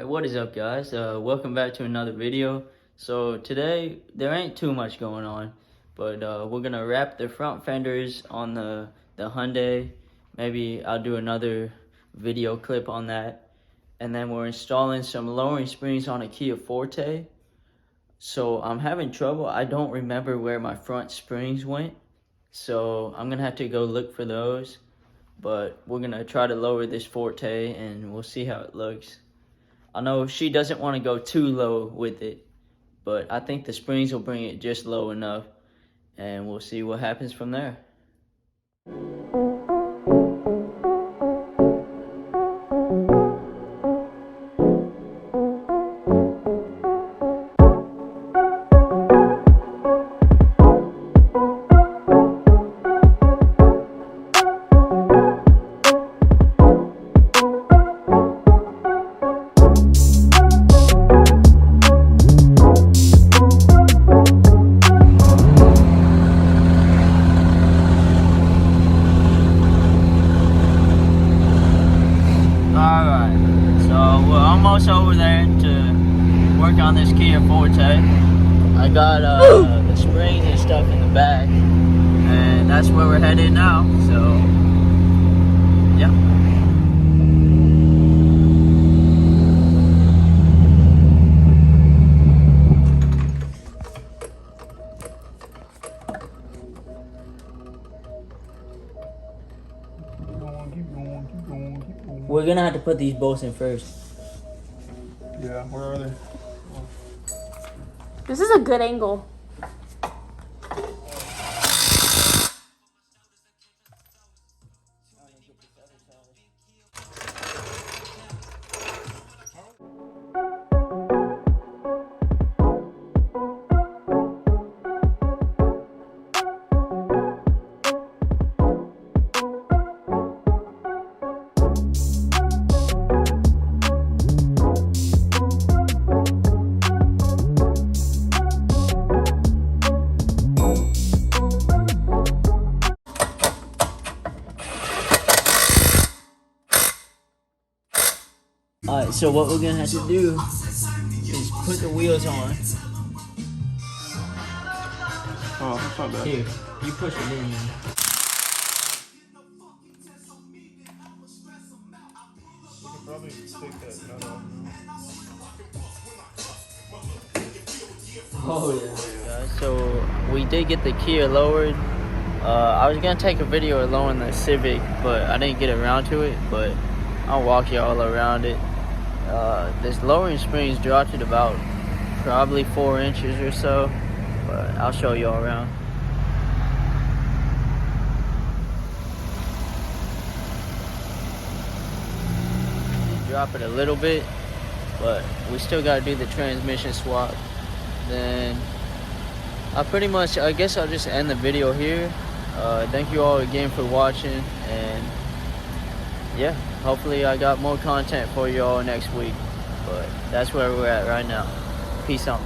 Alright, what is up guys? Welcome back to another video. So today, there ain't too much going on, but we're gonna wrap the front fenders on the Hyundai. Maybe I'll do another video clip on that. And then we're installing some lowering springs on a Kia Forte. So I'm having trouble. I don't remember where my front springs went. So I'm gonna have to go look for those. But we're gonna try to lower this Forte and we'll see how it looks. I know she doesn't want to go too low with it, but I think the springs will bring it just low enough, and we'll see what happens from there. Almost over there to work on this Kia Forte. I got the springs and stuff in the back, and that's where we're headed now. So, yeah. Keep going. We're gonna have to put these bolts in first. Yeah, where are they? This is a good angle. Alright, so what we're gonna have to do is put the wheels on. Oh, that's not bad. Here, you push it in. You can probably take that nut off. Oh yeah. Guys, so we did get the Kia lowered. I was gonna take a video of lowering the Civic, but I didn't get around to it. But I'll walk y'all around it. This lowering springs dropped it about probably 4 inches or so, but I'll show y'all around. Drop it a little bit, but we still got to do the transmission swap. Then I guess I'll just end the video here. Thank you all again for watching, and yeah, hopefully I got more content for you all next week. But that's where we're at right now. Peace out.